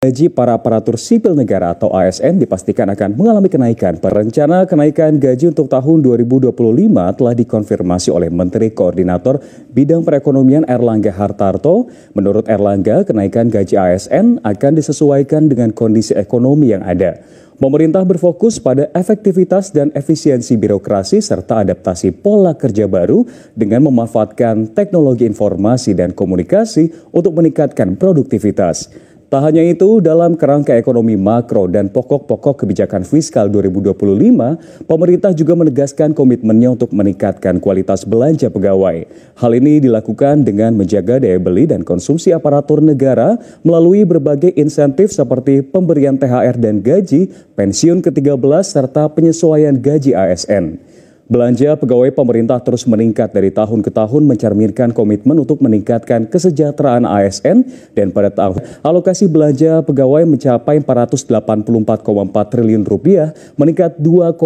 Gaji para aparatur sipil negara atau ASN dipastikan akan mengalami kenaikan. Rencana kenaikan gaji untuk tahun 2025 telah dikonfirmasi oleh Menteri Koordinator Bidang Perekonomian Erlangga Hartarto. Menurut Erlangga, kenaikan gaji ASN akan disesuaikan dengan kondisi ekonomi yang ada. Pemerintah berfokus pada efektivitas dan efisiensi birokrasi serta adaptasi pola kerja baru dengan memanfaatkan teknologi informasi dan komunikasi untuk meningkatkan produktivitas. Tak hanya itu, dalam kerangka ekonomi makro dan pokok-pokok kebijakan fiskal 2025, pemerintah juga menegaskan komitmennya untuk meningkatkan kualitas belanja pegawai. Hal ini dilakukan dengan menjaga daya beli dan konsumsi aparatur negara melalui berbagai insentif seperti pemberian THR dan gaji, pensiun ke-13, serta penyesuaian gaji ASN. Belanja pegawai pemerintah terus meningkat dari tahun ke tahun mencerminkan komitmen untuk meningkatkan kesejahteraan ASN dan pada tahun alokasi belanja pegawai mencapai 484,4 triliun rupiah, meningkat 2,1%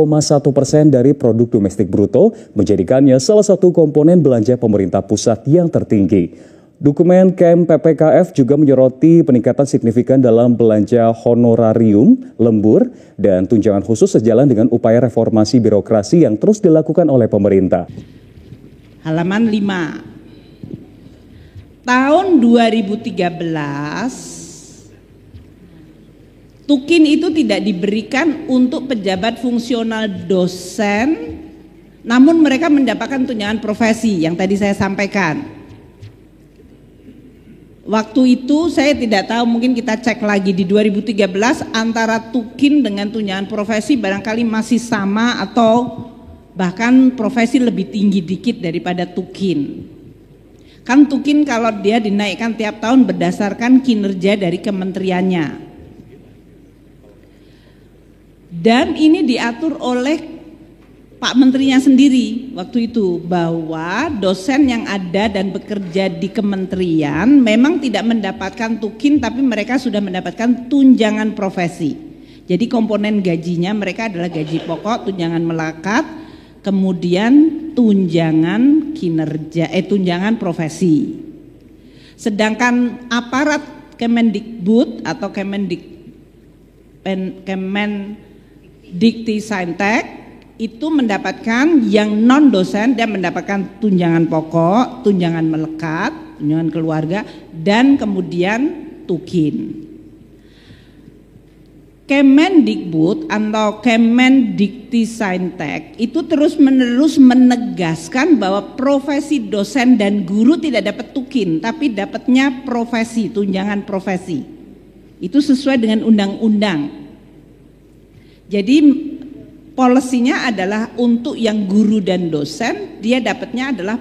dari produk domestik bruto, menjadikannya salah satu komponen belanja pemerintah pusat yang tertinggi. Dokumen KEM PPKF juga menyoroti peningkatan signifikan dalam belanja honorarium, lembur, dan tunjangan khusus sejalan dengan upaya reformasi birokrasi yang terus dilakukan oleh pemerintah. Halaman 5. Tahun 2013, Tukin itu tidak diberikan untuk pejabat fungsional dosen, namun mereka mendapatkan tunjangan profesi yang tadi saya sampaikan. Waktu itu saya tidak tahu, mungkin kita cek lagi di 2013 antara Tukin dengan tunjangan profesi barangkali masih sama atau bahkan profesi lebih tinggi dikit daripada Tukin. Kan Tukin kalau dia dinaikkan tiap tahun berdasarkan kinerja dari kementeriannya. Dan ini diatur oleh Pak Menterinya sendiri waktu itu, bahwa dosen yang ada dan bekerja di kementerian memang tidak mendapatkan Tukin, tapi mereka sudah mendapatkan tunjangan profesi. Jadi komponen gajinya mereka adalah gaji pokok, tunjangan melekat, kemudian tunjangan kinerja, tunjangan profesi. Sedangkan aparat Kemendikbud atau Kemendikti-Saintek itu mendapatkan, yang non dosen dia mendapatkan tunjangan pokok, tunjangan melekat, tunjangan keluarga, dan kemudian Tukin. Kemendikbud atau Kemendikti-Saintek itu terus-menerus menegaskan bahwa profesi dosen dan guru tidak dapat Tukin, tapi dapatnya profesi, tunjangan profesi. Itu sesuai dengan undang-undang. Jadi polisinya adalah untuk yang guru dan dosen, dia dapatnya adalah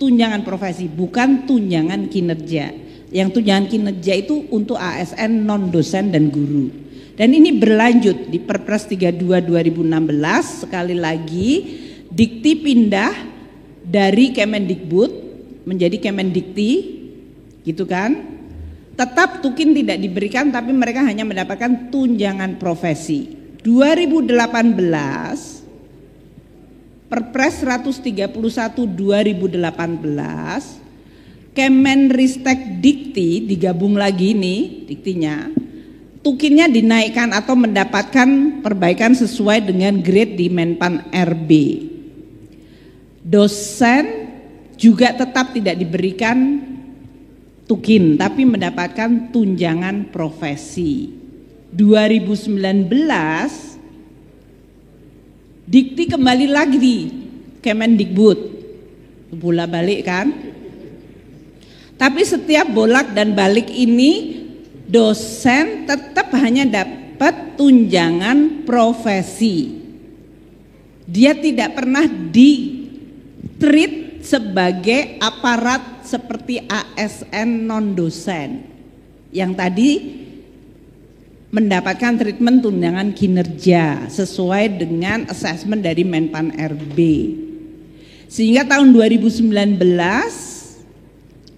tunjangan profesi, bukan tunjangan kinerja. Yang tunjangan kinerja itu untuk ASN non dosen dan guru. Dan ini berlanjut di Perpres 32 2016, sekali lagi Dikti pindah dari Kemendikbud menjadi Kemendikti, gitu kan? Tetap Tukin tidak diberikan, tapi mereka hanya mendapatkan tunjangan profesi. 2018 Perpres 131 2018 Kemenristek Dikti digabung lagi nih diktinya, Tukinnya dinaikkan atau mendapatkan perbaikan sesuai dengan grade di Menpan RB. Dosen juga tetap tidak diberikan Tukin tapi mendapatkan tunjangan profesi. 2019 Dikti kembali lagi di Kemendikbud, bolak balik kan, tapi setiap bolak dan balik ini dosen tetap hanya dapat tunjangan profesi, dia tidak pernah di-treat sebagai aparat seperti ASN non dosen yang tadi mendapatkan treatment tunjangan kinerja sesuai dengan assessment dari Menpan RB. Sehingga tahun 2019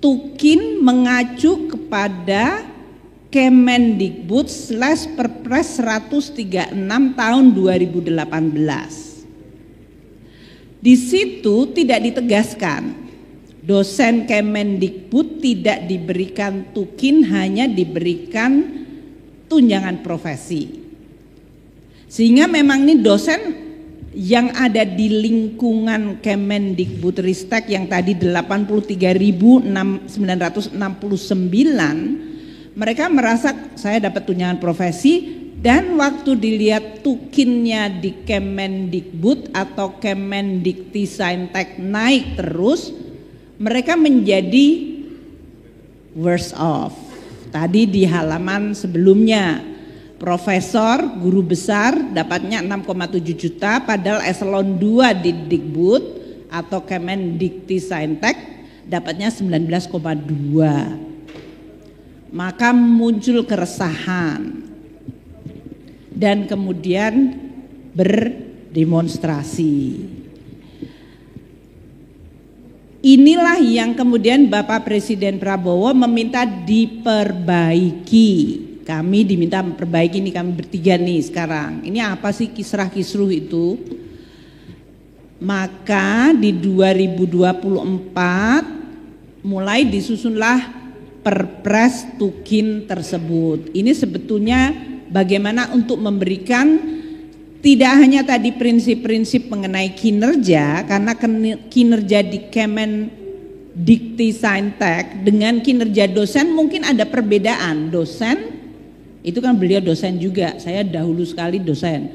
Tukin mengacu kepada Kemendikbud / Perpres 136 tahun 2018. Di situ tidak ditegaskan dosen Kemendikbud tidak diberikan Tukin, hanya diberikan tunjangan profesi. Sehingga memang ini dosen yang ada di lingkungan Kemendikbudristek yang tadi 83.969, mereka merasa saya dapat tunjangan profesi, dan waktu dilihat tukinnya di Kemendikbud atau Kemendiktissaintek naik terus, mereka menjadi worse off. Tadi di halaman sebelumnya, profesor, guru besar dapatnya 6,7 juta, padahal eselon 2 di Dikbud atau Kemendiktissaintek dapatnya 19,2. Maka muncul keresahan dan kemudian berdemonstrasi. Inilah yang kemudian Bapak Presiden Prabowo meminta diperbaiki. Kami diminta memperbaiki, ini kami bertiga nih sekarang. Ini apa sih kisrah-kisruh itu? Maka di 2024 mulai disusunlah Perpres Tukin tersebut. Ini sebetulnya bagaimana untuk memberikan tidak hanya tadi prinsip-prinsip mengenai kinerja, karena kinerja di Kemendiktissaintek dengan kinerja dosen mungkin ada perbedaan. Dosen itu kan beliau dosen juga, saya dahulu sekali dosen.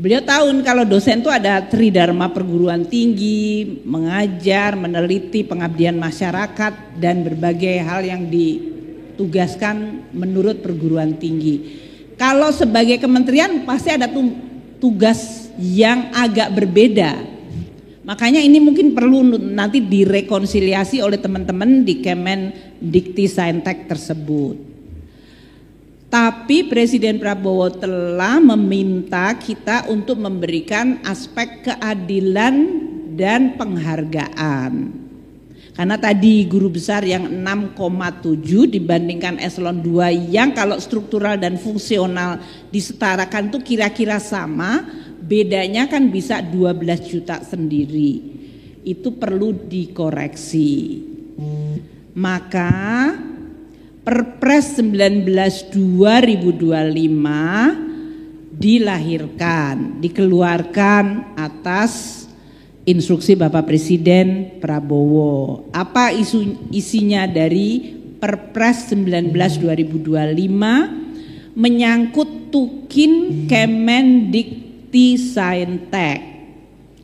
Beliau tahu kalau dosen itu ada tridharma perguruan tinggi, mengajar, meneliti, pengabdian masyarakat, dan berbagai hal yang ditugaskan menurut perguruan tinggi. Kalau sebagai kementerian pasti ada tugas yang agak berbeda. Makanya ini mungkin perlu nanti direkonsiliasi oleh teman-teman di Kemendiktissaintek tersebut. Tapi Presiden Prabowo telah meminta kita untuk memberikan aspek keadilan dan penghargaan. Karena tadi guru besar yang 6,7 dibandingkan eselon 2 yang kalau struktural dan fungsional disetarakan itu kira-kira sama, bedanya kan bisa 12 juta sendiri. Itu perlu dikoreksi. Maka Perpres 19 2025 dilahirkan, dikeluarkan atas instruksi Bapak Presiden Prabowo. Apa isinya dari Perpres 19 2025? Menyangkut tukin Kemendiktissaintek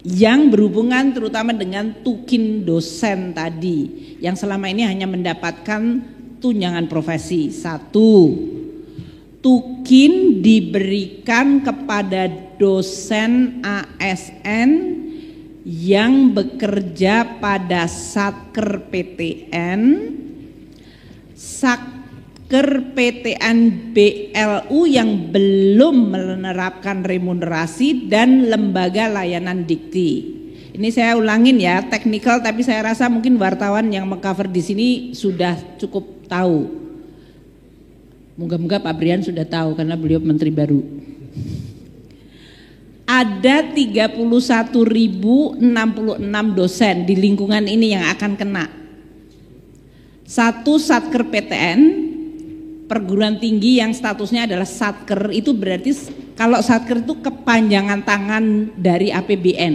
yang berhubungan terutama dengan tukin dosen tadi yang selama ini hanya mendapatkan tunjangan profesi. 1. Tukin diberikan kepada dosen ASN yang bekerja pada Satker PTN, Satker PTN BLU yang belum menerapkan remunerasi, dan lembaga layanan dikti. Ini saya ulangin ya, teknikal, tapi saya rasa mungkin wartawan yang mengcover di sini sudah cukup tahu. Moga-moga Pak Brian sudah tahu karena beliau menteri baru. Ada 31.066 dosen di lingkungan ini yang akan kena. 1 Satker PTN, perguruan tinggi yang statusnya adalah Satker, itu berarti kalau Satker itu kepanjangan tangan dari APBN.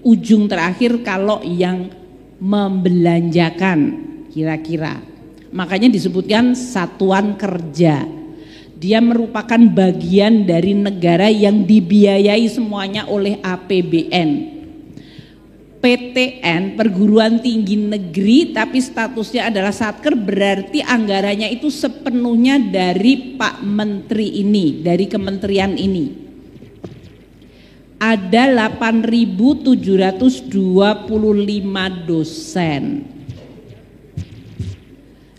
Ujung terakhir kalau yang membelanjakan kira-kira. Makanya disebutkan satuan kerja. Dia merupakan bagian dari negara yang dibiayai semuanya oleh APBN. PTN, perguruan tinggi negeri, tapi statusnya adalah Satker, berarti anggarannya itu sepenuhnya dari Pak Menteri ini, dari kementerian ini. Ada 8.725 dosen.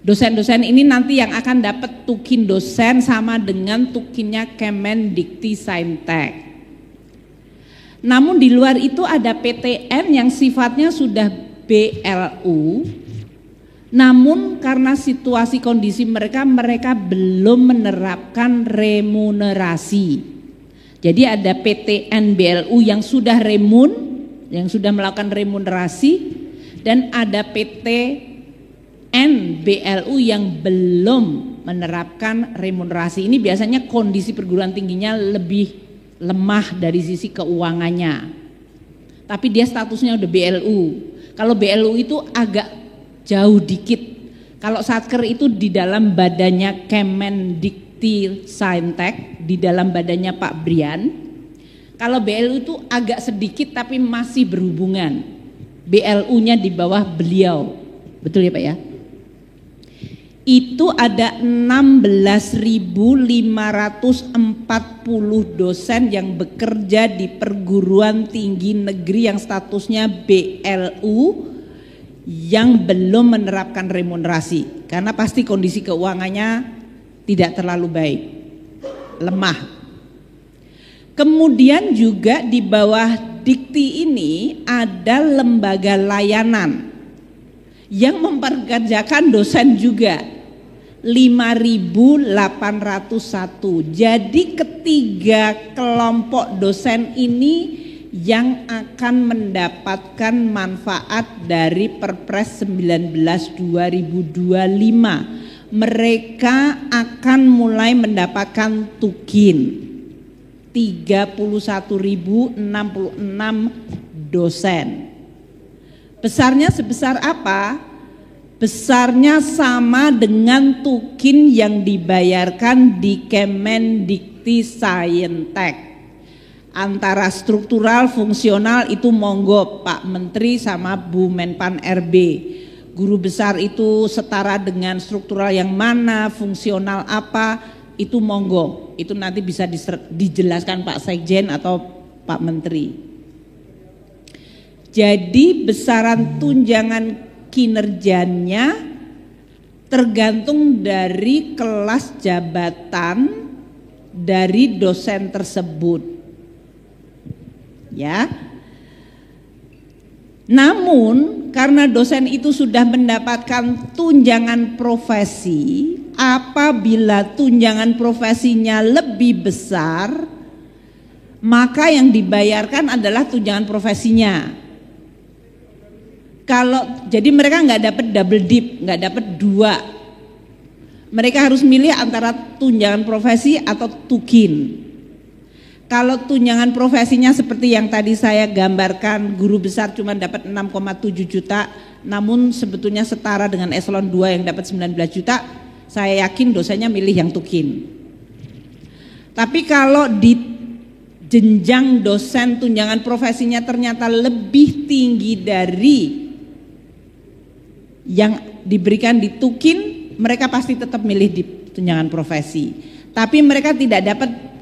Dosen-dosen ini nanti yang akan dapat tukin dosen sama dengan tukinnya Kemendiktissaintek. Namun di luar itu ada PTN yang sifatnya sudah BLU, namun karena situasi kondisi mereka belum menerapkan remunerasi. Jadi ada PTN BLU yang sudah yang sudah melakukan remunerasi, dan ada PTN BLU yang belum menerapkan remunerasi. Ini biasanya kondisi perguruan tingginya lebih lemah dari sisi keuangannya. Tapi dia statusnya udah BLU. Kalau BLU itu agak jauh dikit. Kalau Satker itu di dalam badannya Kemendikti Saintek, di dalam badannya Pak Brian. Kalau BLU itu agak sedikit tapi masih berhubungan. BLU-nya di bawah beliau. Betul ya Pak ya? Itu ada 16.540 dosen yang bekerja di perguruan tinggi negeri yang statusnya BLU yang belum menerapkan remunerasi karena pasti kondisi keuangannya tidak terlalu baik, lemah. Kemudian juga di bawah Dikti ini ada lembaga layanan yang memperkerjakan dosen juga 5.801. Jadi ketiga kelompok dosen ini yang akan mendapatkan manfaat dari Perpres 19 2025. Mereka akan mulai mendapatkan tukin 31.066 dosen. Besarnya sebesar apa? Besarnya sama dengan tukin yang dibayarkan di Kemendikti Saintek. Antara struktural, fungsional itu monggo Pak Menteri sama Bu Menpan RB. Guru besar itu setara dengan struktural yang mana, fungsional apa, itu monggo. Itu nanti bisa dijelaskan Pak Sekjen atau Pak Menteri. Jadi besaran tunjangan kinerjanya tergantung dari kelas jabatan dari dosen tersebut, ya. Namun karena dosen itu sudah mendapatkan tunjangan profesi, apabila tunjangan profesinya lebih besar, maka yang dibayarkan adalah tunjangan profesinya. Jadi mereka nggak dapat double dip, nggak dapat dua. Mereka harus milih antara tunjangan profesi atau tukin. Kalau tunjangan profesinya seperti yang tadi saya gambarkan, guru besar cuma dapat 6,7 juta, namun sebetulnya setara dengan eselon 2 yang dapat 19 juta, saya yakin dosennya milih yang tukin. Tapi kalau di jenjang dosen tunjangan profesinya ternyata lebih tinggi dari yang diberikan di tukin, mereka pasti tetap milih di tunjangan profesi. Tapi mereka tidak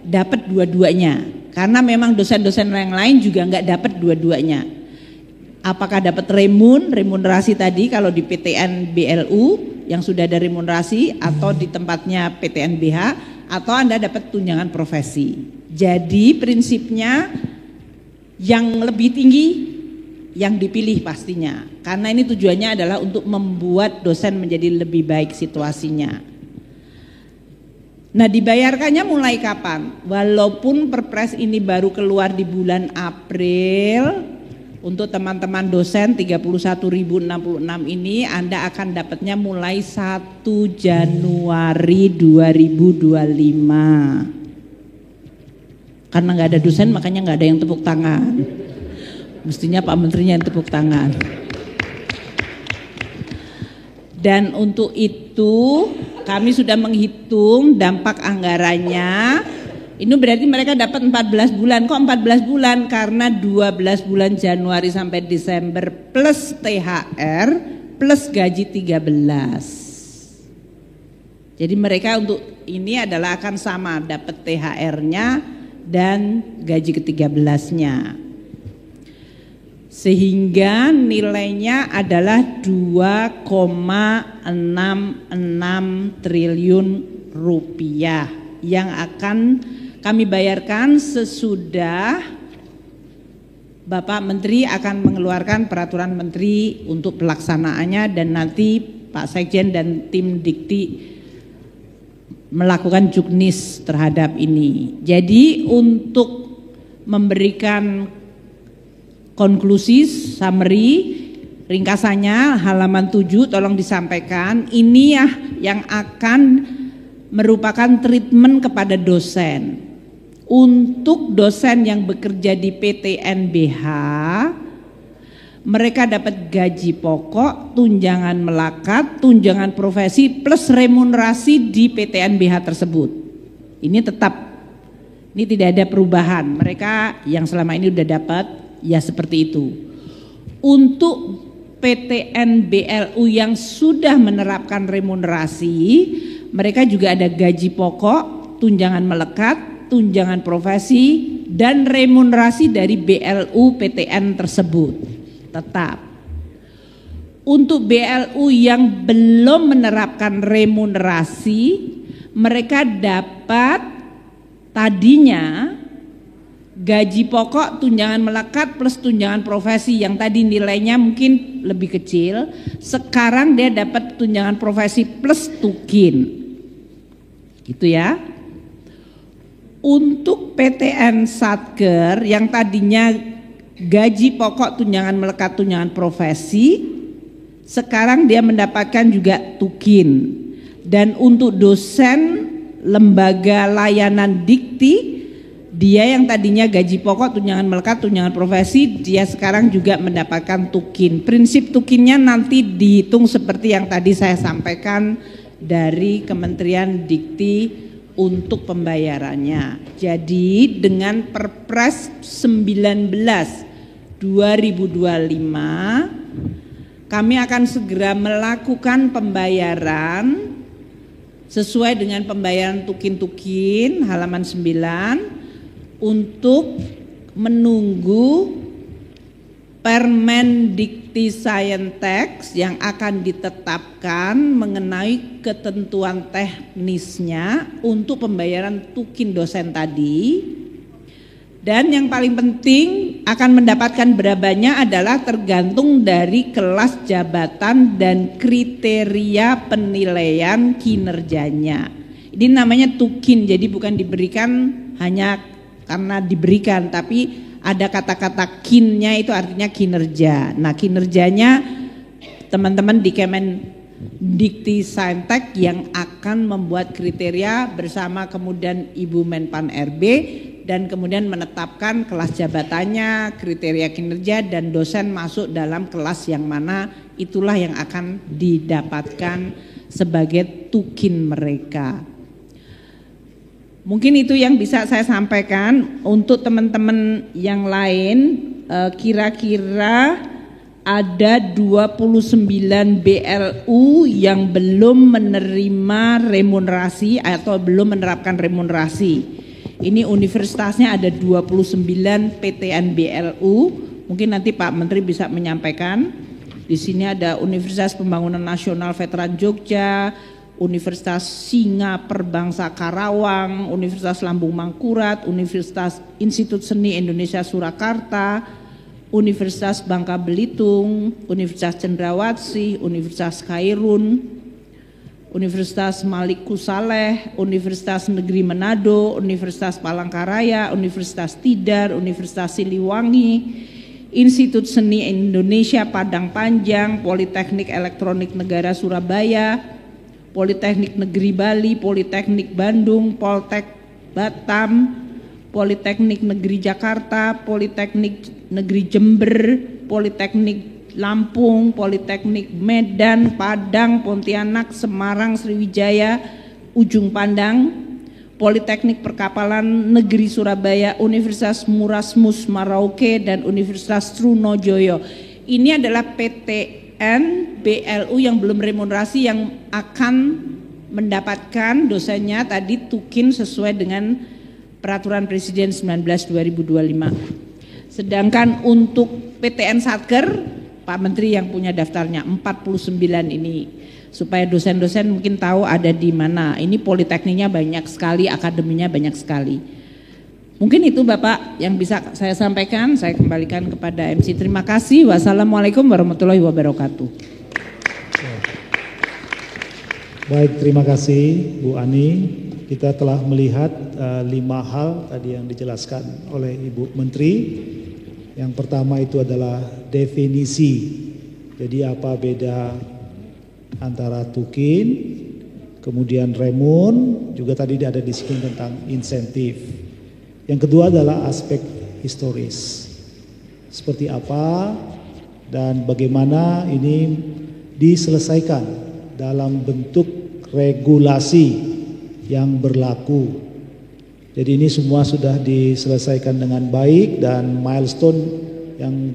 dapat dua-duanya, karena memang dosen-dosen yang lain juga nggak dapat dua-duanya. Apakah dapat remunerasi tadi kalau di PTN BLU yang sudah ada remunerasi, atau di tempatnya PTN BH, atau Anda dapat tunjangan profesi. Jadi prinsipnya yang lebih tinggi yang dipilih pastinya, karena ini tujuannya adalah untuk membuat dosen menjadi lebih baik situasinya. Nah, dibayarkannya mulai kapan? Walaupun Perpres ini baru keluar di bulan April, untuk teman-teman dosen 31.066 ini Anda akan dapatnya mulai 1 Januari 2025. Karena nggak ada dosen makanya nggak ada yang tepuk tangan. Mestinya Pak Menterinya yang tepuk tangan. Dan untuk itu kami sudah menghitung dampak anggarannya. Ini berarti mereka dapat 14 bulan. Kok 14 bulan? Karena 12 bulan Januari sampai Desember plus THR plus gaji 13. Jadi mereka untuk ini adalah akan sama, dapat THR-nya dan gaji ke-13-nya. Sehingga nilainya adalah 2,66 triliun rupiah yang akan kami bayarkan sesudah Bapak Menteri akan mengeluarkan peraturan Menteri untuk pelaksanaannya, dan nanti Pak Sekjen dan tim Dikti melakukan juknis terhadap ini. Jadi untuk memberikan konklusi, summary, ringkasannya halaman 7 tolong disampaikan. Ini ya yang akan merupakan treatment kepada dosen. Untuk dosen yang bekerja di PTNBH, mereka dapat gaji pokok, tunjangan melekat, tunjangan profesi plus remunerasi di PTNBH tersebut. Ini tetap, ini tidak ada perubahan. Mereka yang selama ini udah dapat ya seperti itu. Untuk PTNBLU yang sudah menerapkan remunerasi, mereka juga ada gaji pokok, tunjangan melekat, tunjangan profesi dan remunerasi dari BLU PTN tersebut tetap. Untuk BLU yang belum menerapkan remunerasi, mereka dapat tadinya gaji pokok, tunjangan melekat plus tunjangan profesi yang tadi nilainya mungkin lebih kecil, sekarang dia dapat tunjangan profesi plus tukin. Gitu ya. Untuk PTN Satker yang tadinya gaji pokok, tunjangan melekat, tunjangan profesi, sekarang dia mendapatkan juga tukin. Dan untuk dosen lembaga layanan dikti, dia yang tadinya gaji pokok, tunjangan melekat, tunjangan profesi, dia sekarang juga mendapatkan tukin. Prinsip tukinnya nanti dihitung seperti yang tadi saya sampaikan dari Kementerian Dikti untuk pembayarannya. Jadi dengan Perpres 19 2025 kami akan segera melakukan pembayaran sesuai dengan pembayaran tukin-tukin halaman 9 untuk menunggu Permendikti-Saintek yang akan ditetapkan mengenai ketentuan teknisnya untuk pembayaran tukin dosen tadi. Dan yang paling penting akan mendapatkan berapanya adalah tergantung dari kelas jabatan dan kriteria penilaian kinerjanya. Ini namanya tukin, jadi bukan diberikan hanya karena diberikan, tapi ada kata-kata kinnya itu artinya kinerja. Nah kinerjanya teman-teman di Kemendikti-Saintek yang akan membuat kriteria bersama kemudian Ibu Menpan RB dan kemudian menetapkan kelas jabatannya, kriteria kinerja dan dosen masuk dalam kelas yang mana, itulah yang akan didapatkan sebagai tukin mereka. Mungkin itu yang bisa saya sampaikan. Untuk teman-teman yang lain, kira-kira ada 29 BLU yang belum menerima remunerasi atau belum menerapkan remunerasi. Ini universitasnya ada 29 PTN BLU. Mungkin nanti Pak Menteri bisa menyampaikan. Di sini ada Universitas Pembangunan Nasional Veteran Jogja, Universitas Singa Perbangsa Karawang, Universitas Lambung Mangkurat, Universitas Institut Seni Indonesia Surakarta, Universitas Bangka Belitung, Universitas Cendrawasih, Universitas Khairun, Universitas Malik Saleh, Universitas Negeri Manado, Universitas Palangkaraya, Universitas Tidar, Universitas Siliwangi, Institut Seni Indonesia Padang Panjang, Politeknik Elektronik Negara Surabaya, Politeknik Negeri Bali, Politeknik Bandung, Poltek Batam, Politeknik Negeri Jakarta, Politeknik Negeri Jember, Politeknik Lampung, Politeknik Medan, Padang, Pontianak, Semarang, Sriwijaya, Ujung Pandang, Politeknik Perkapalan Negeri Surabaya, Universitas Murasmus Merauke, dan Universitas Trunojoyo. Ini adalah PTN BLU yang belum remunerasi yang akan mendapatkan dosennya tadi tukin sesuai dengan Peraturan Presiden 19/2025. Sedangkan untuk PTN Satker, Pak Menteri yang punya daftarnya 49 ini, supaya dosen-dosen mungkin tahu ada di mana. Ini politekniknya banyak sekali, akademinya banyak sekali. Mungkin itu Bapak yang bisa saya sampaikan. Saya kembalikan kepada MC. Terima kasih. Wassalamualaikum warahmatullahi wabarakatuh. Baik, terima kasih Bu Ani. Kita telah melihat 5 hal tadi yang dijelaskan oleh Ibu Menteri. Yang pertama itu adalah definisi. Jadi apa beda antara tukin, Kemudian remun, juga tadi ada disinggung tentang insentif. Yang kedua adalah aspek historis. Seperti apa dan bagaimana ini diselesaikan dalam bentuk regulasi yang berlaku. Jadi ini semua sudah diselesaikan dengan baik dan milestone yang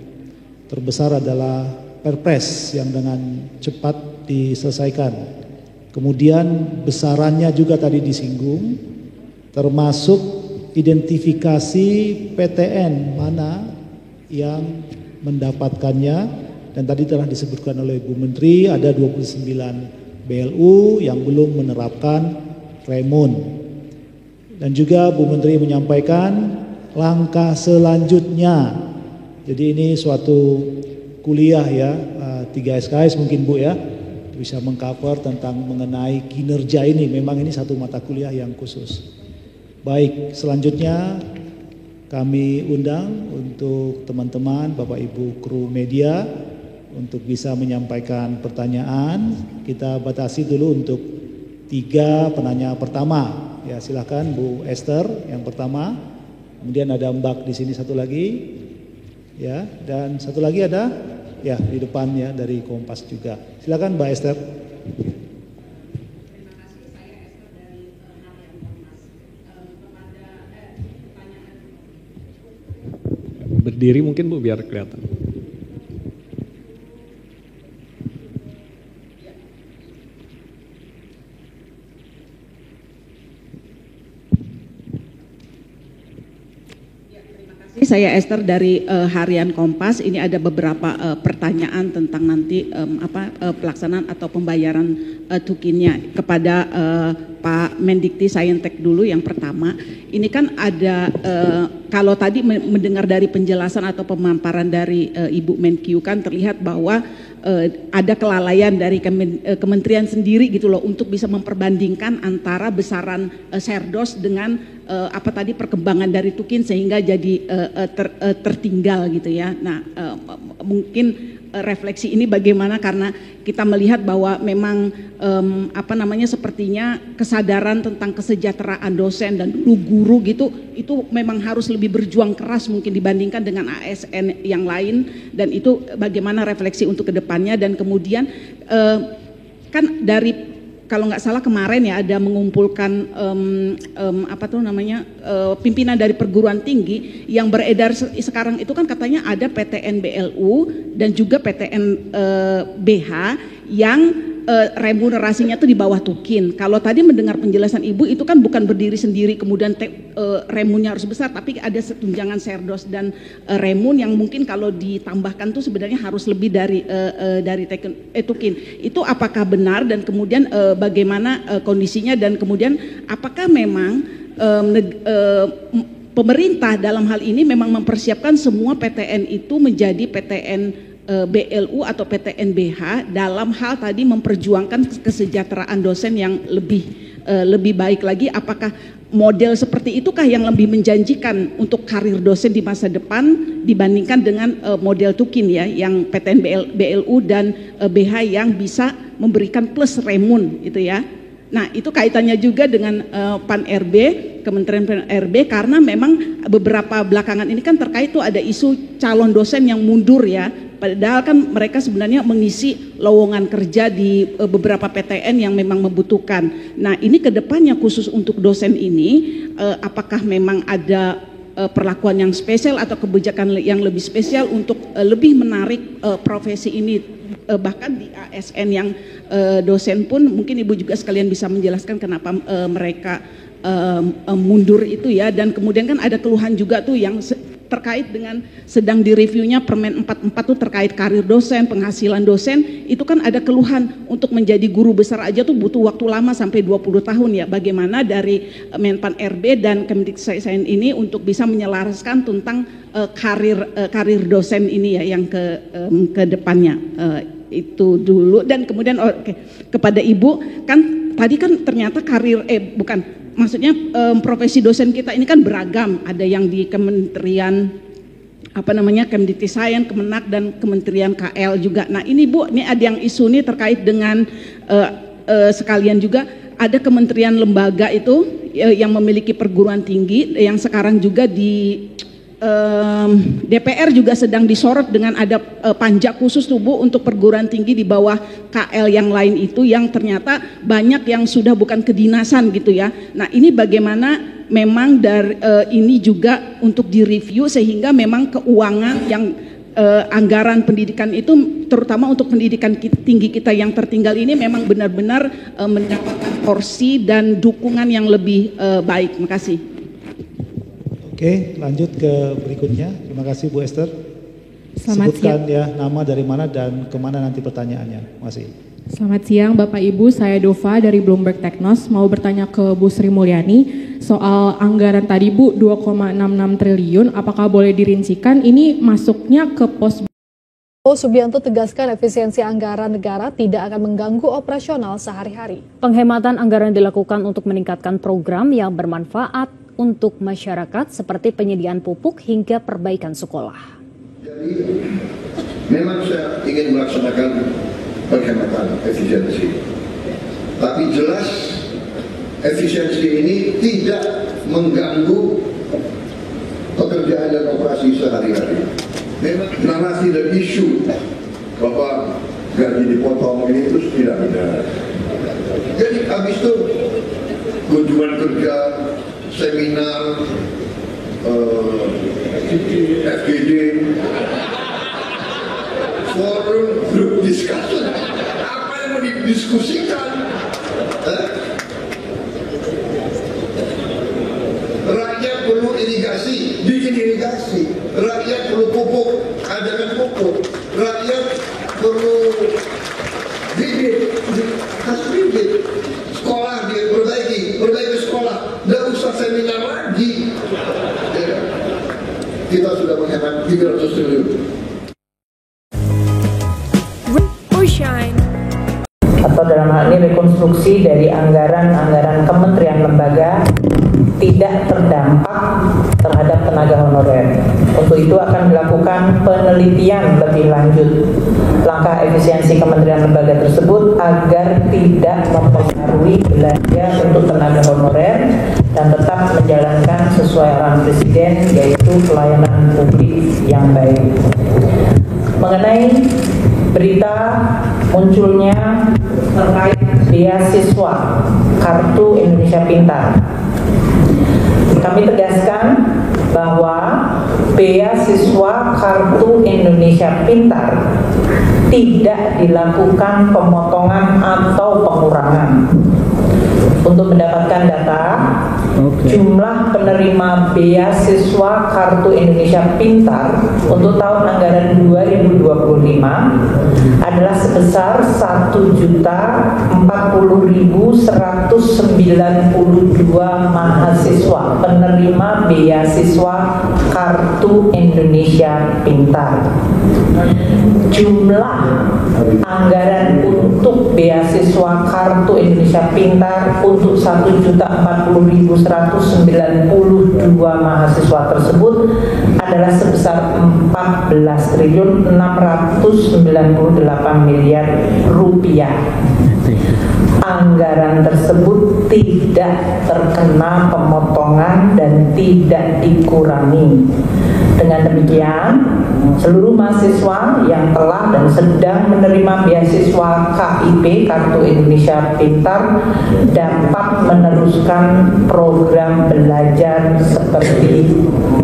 terbesar adalah Perpres yang dengan cepat diselesaikan. Kemudian besarannya juga tadi disinggung, termasuk identifikasi PTN mana yang mendapatkannya, dan tadi telah disebutkan oleh Bu Menteri ada 29 BLU yang belum menerapkan remun. Dan juga Bu Menteri menyampaikan langkah selanjutnya. Jadi ini suatu kuliah ya, 3 SKS mungkin Bu ya, bisa mengcover tentang mengenai kinerja ini. Memang ini satu mata kuliah yang khusus. Baik, selanjutnya kami undang untuk teman-teman, Bapak Ibu kru media untuk bisa menyampaikan pertanyaan. Kita batasi dulu untuk 3 penanya pertama. Ya, silakan Bu Esther yang pertama. Kemudian ada Mbak di sini satu lagi. Ya, dan satu lagi ada ya di depan ya dari Kompas juga. Silakan Mbak Esther. Berdiri mungkin Bu biar kelihatan. Saya Esther dari Harian Kompas. Ini ada beberapa pertanyaan tentang nanti pelaksanaan atau pembayaran tukinnya kepada Pak Mendikti Saintek dulu. Yang pertama, ini kan ada kalau tadi mendengar dari penjelasan atau pemaparan dari Ibu Menkyu kan terlihat bahwa ada kelalaian dari kementerian sendiri gitu loh untuk bisa memperbandingkan antara besaran Serdos dengan tadi perkembangan dari tukin sehingga jadi tertinggal gitu ya. Nah, mungkin refleksi ini bagaimana karena kita melihat bahwa memang sepertinya kesadaran tentang kesejahteraan dosen dan guru gitu itu memang harus lebih berjuang keras mungkin dibandingkan dengan ASN yang lain, dan itu bagaimana refleksi untuk kedepannya. Dan kemudian kan dari kalau nggak salah kemarin ya ada mengumpulkan pimpinan dari perguruan tinggi yang beredar sekarang itu kan katanya ada PTN BLU dan juga PTN BH yang remunerasinya tuh di bawah tukin. Kalau tadi mendengar penjelasan Ibu itu kan bukan berdiri sendiri kemudian remunnya harus besar, tapi ada tunjangan Serdos dan remun yang mungkin kalau ditambahkan tuh sebenarnya harus lebih dari tukin. Itu apakah benar dan kemudian bagaimana kondisinya, dan kemudian apakah memang pemerintah dalam hal ini memang mempersiapkan semua PTN itu menjadi PTN BLU atau PTN BH dalam hal tadi memperjuangkan kesejahteraan dosen yang lebih baik lagi. Apakah model seperti itukah yang lebih menjanjikan untuk karir dosen di masa depan dibandingkan dengan model tukin ya yang PTN BLU dan BH yang bisa memberikan plus remun gitu ya. Nah, itu kaitannya juga dengan Pan-RB, Kementerian Pan-RB, karena memang beberapa belakangan ini kan terkait tuh ada isu calon dosen yang mundur ya. Padahal kan mereka sebenarnya mengisi lowongan kerja di beberapa PTN yang memang membutuhkan. Nah, ini kedepannya khusus untuk dosen ini, apakah memang ada perlakuan yang spesial atau kebijakan yang lebih spesial untuk lebih menarik profesi ini, bahkan di ASN yang dosen pun mungkin Ibu juga sekalian bisa menjelaskan kenapa mereka mundur itu ya. Dan kemudian kan ada keluhan juga tuh yang terkait dengan sedang direviewnya Permen 44 tuh terkait karir dosen, penghasilan dosen, itu kan ada keluhan untuk menjadi guru besar aja tuh butuh waktu lama sampai 20 tahun ya. Bagaimana dari Menpan RB dan Kemdikbud ini untuk bisa menyelaraskan tentang karir dosen ini ya yang ke depannya. Itu dulu. Dan kemudian kepada Ibu, kan tadi kan ternyata maksudnya profesi dosen kita ini kan beragam, ada yang di Kementerian Kemdikbud, Kemenak, dan Kementerian KL juga. Nah ini Bu, ini ada yang isu nih terkait dengan sekalian juga ada kementerian lembaga itu yang memiliki perguruan tinggi yang sekarang juga di DPR juga sedang disorot dengan ada panja khusus tuh Bu untuk perguruan tinggi di bawah KL yang lain itu yang ternyata banyak yang sudah bukan kedinasan gitu ya. Nah ini bagaimana memang dari ini juga untuk direview sehingga memang keuangan yang anggaran pendidikan itu terutama untuk pendidikan tinggi kita yang tertinggal ini memang benar-benar mendapatkan porsi dan dukungan yang lebih baik. Terima kasih. Oke, lanjut ke berikutnya. Terima kasih Bu Esther. Selamat Sebutkan siang. ya nama dari mana dan kemana nanti pertanyaannya. Terima kasih. Selamat siang Bapak Ibu, saya Dova dari Bloomberg Teknos. Mau bertanya ke Bu Sri Mulyani soal anggaran tadi Bu 2,66 triliun, apakah boleh dirincikan ini masuknya ke pos. Subianto tegaskan efisiensi anggaran negara tidak akan mengganggu operasional sehari-hari. Penghematan anggaran dilakukan untuk meningkatkan program yang bermanfaat untuk masyarakat seperti penyediaan pupuk hingga perbaikan sekolah. Jadi memang saya ingin melaksanakan penghematan efisiensi. Tapi jelas efisiensi ini tidak mengganggu pekerjaan dan operasi sehari-hari. Memang narasi dan isu bahwa gaji dipotong ini terus tidak benar. Jadi habis itu kunjungan kerja, seminar, FGD, forum group discussion, apa yang mau didiskusikan? Rakyat perlu irigasi, bikin irigasi. Rakyat perlu pupuk, adakan pupuk. Rakyat perlu bibit, kasih bibit. Sekolah diperbaiki, perbaiki sekolah. Nggak usah seminar lagi. Ya. Kita sudah menghemat 300 triliun. Atau dalam hal ini rekonstruksi dari anggaran Kementerian Lembaga tidak terdampak terhadap tenaga honorer. Untuk itu akan dilakukan penelitian lebih lanjut langkah efisiensi Kementerian Lembaga tersebut agar tidak mempengaruhi belanja untuk tenaga honorer dan tetap menjalankan sesuai arahan Presiden, yaitu pelayanan publik yang baik. Mengenai berita munculnya terkait beasiswa Kartu Indonesia Pintar, kami tegaskan bahwa beasiswa Kartu Indonesia Pintar tidak dilakukan pemotongan atau pengurangan. Untuk mendapatkan data, jumlah penerima beasiswa Kartu Indonesia Pintar untuk tahun anggaran 2025 adalah sebesar 1.040.192 mahasiswa penerima beasiswa Kartu Indonesia Pintar. Jumlah anggaran untuk beasiswa Kartu Indonesia Pintar untuk 1.040.192 mahasiswa tersebut adalah sebesar 14.698 miliar rupiah. Anggaran tersebut tidak terkena pemotongan dan tidak dikurangi. Dengan demikian, seluruh mahasiswa yang telah dan sedang menerima beasiswa KIP Kartu Indonesia Pintar dapat meneruskan program belajar seperti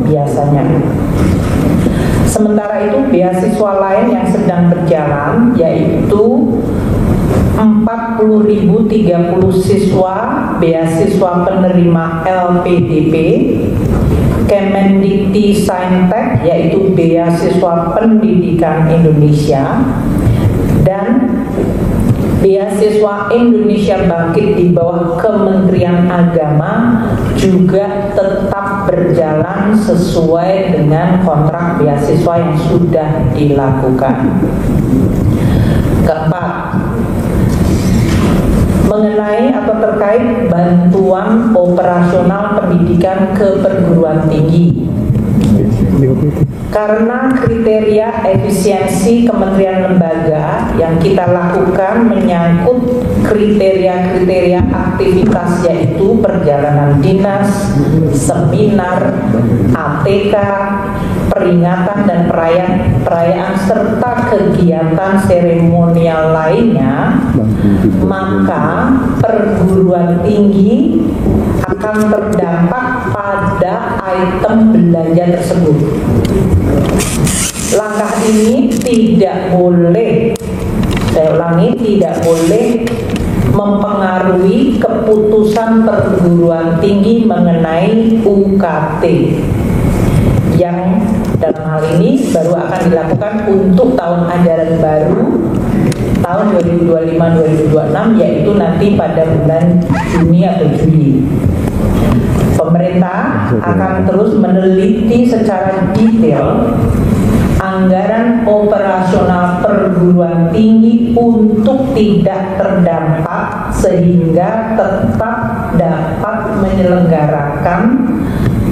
biasanya. Sementara itu, beasiswa lain yang sedang berjalan yaitu 40.030 siswa beasiswa penerima LPDP Kemendikti Saintek, yaitu beasiswa pendidikan Indonesia, dan beasiswa Indonesia Bangkit di bawah Kementerian Agama juga tetap berjalan sesuai dengan kontrak beasiswa yang sudah dilakukan. Keempat, mengenai atau terkait bantuan operasional pendidikan ke perguruan tinggi. Karena kriteria efisiensi kementerian lembaga yang kita lakukan menyangkut kriteria-kriteria aktivitas, yaitu perjalanan dinas, seminar, ATK, peringatan dan perayaan serta kegiatan seremonial lainnya, maka perguruan tinggi akan terdampak pada item belanja tersebut. Langkah ini tidak boleh, saya ulangi, tidak boleh mempengaruhi keputusan perguruan tinggi mengenai UKT yang dalam hal ini baru akan dilakukan untuk tahun ajaran baru tahun 2025-2026, yaitu nanti pada bulan Juni atau Juli. Pemerintah akan terus meneliti secara detail anggaran operasional perguruan tinggi untuk tidak terdampak sehingga tetap dapat menyelenggarakan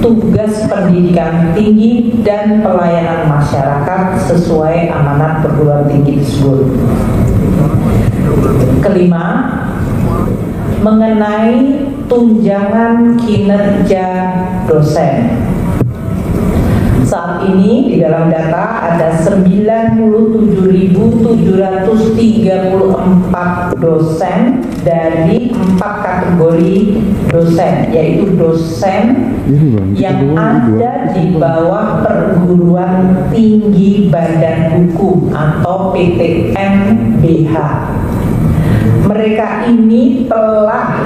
tugas pendidikan tinggi dan pelayanan masyarakat sesuai amanat perguruan tinggi tersebut. Kelima, mengenai tunjangan kinerja dosen. Saat ini di dalam data ada 97.734 dosen dari 4 kategori dosen, yaitu dosen yang ada di bawah perguruan tinggi badan hukum atau PTN-BH. Mereka ini telah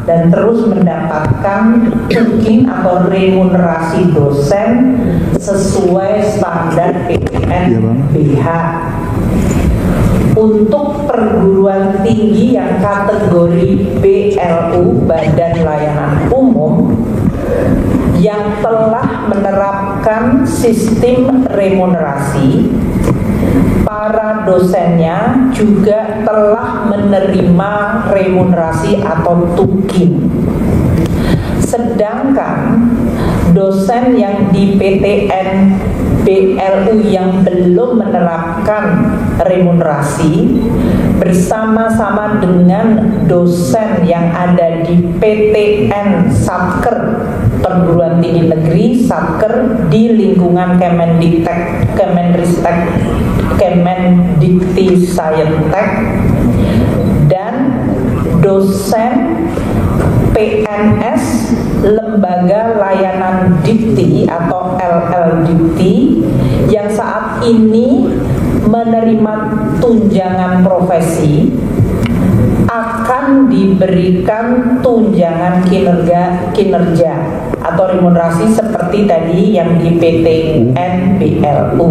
dan terus mendapatkan tukin atau remunerasi dosen sesuai standar PTN-BH. Untuk perguruan tinggi yang kategori BLU, Badan Layanan Umum, yang telah menerapkan sistem remunerasi, para dosennya juga telah menerima remunerasi atau tukin. Sedangkan dosen yang di PTN BLU yang belum menerapkan remunerasi bersama-sama dengan dosen yang ada di PTN Satker perguruan tinggi negeri Satker di lingkungan Kemendiktek, Kemenristek, Kemendikti Sayentek, dan dosen PNS Lembaga Layanan Dikti atau LLDikti yang saat ini menerima tunjangan profesi akan diberikan tunjangan kinerja atau remunerasi seperti tadi yang di PTN BLU,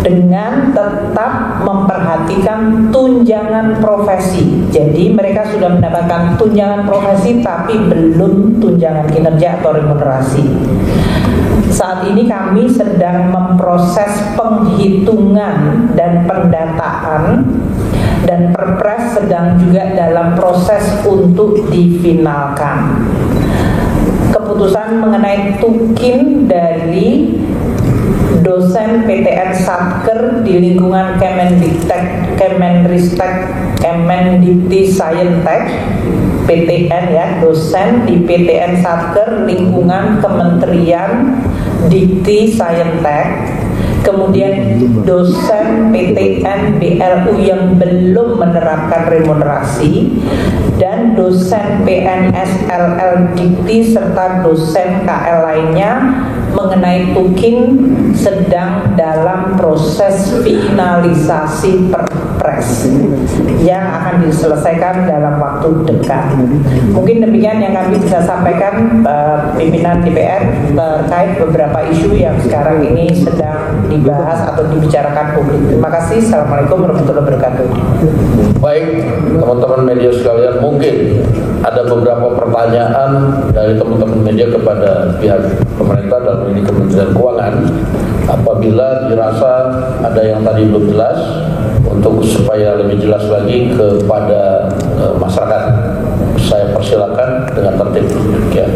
dengan tetap memperhatikan tunjangan profesi. Jadi mereka sudah mendapatkan tunjangan profesi tapi belum tunjangan kinerja atau remunerasi. Saat ini kami sedang memproses penghitungan dan pendataan, dan Perpres sedang juga dalam proses untuk difinalkan. Keputusan mengenai tukin dari dosen PTN Satker di lingkungan Kemendiktek, Kemenristek, Kemendikti Sayentek, PTN ya, dosen di PTN Satker lingkungan Kementerian Dikti Sayentek, kemudian dosen PTN BLU yang belum menerapkan remunerasi, dan dosen PNS LL Dikti serta dosen KL lainnya mengenai tukin sedang dalam proses finalisasi Perpres yang akan diselesaikan dalam waktu dekat. Mungkin demikian yang kami bisa sampaikan pimpinan DPR terkait beberapa isu yang sekarang ini sedang dibahas atau dibicarakan publik. Terima kasih. Assalamualaikum warahmatullahi wabarakatuh. Baik, teman-teman media sekalian, mungkin ada beberapa pertanyaan dari teman-teman media kepada pihak pemerintah, dalam ini Kementerian Keuangan. Apabila dirasa ada yang tadi belum jelas, untuk supaya lebih jelas lagi kepada masyarakat, saya persilakan dengan tertib. Ya.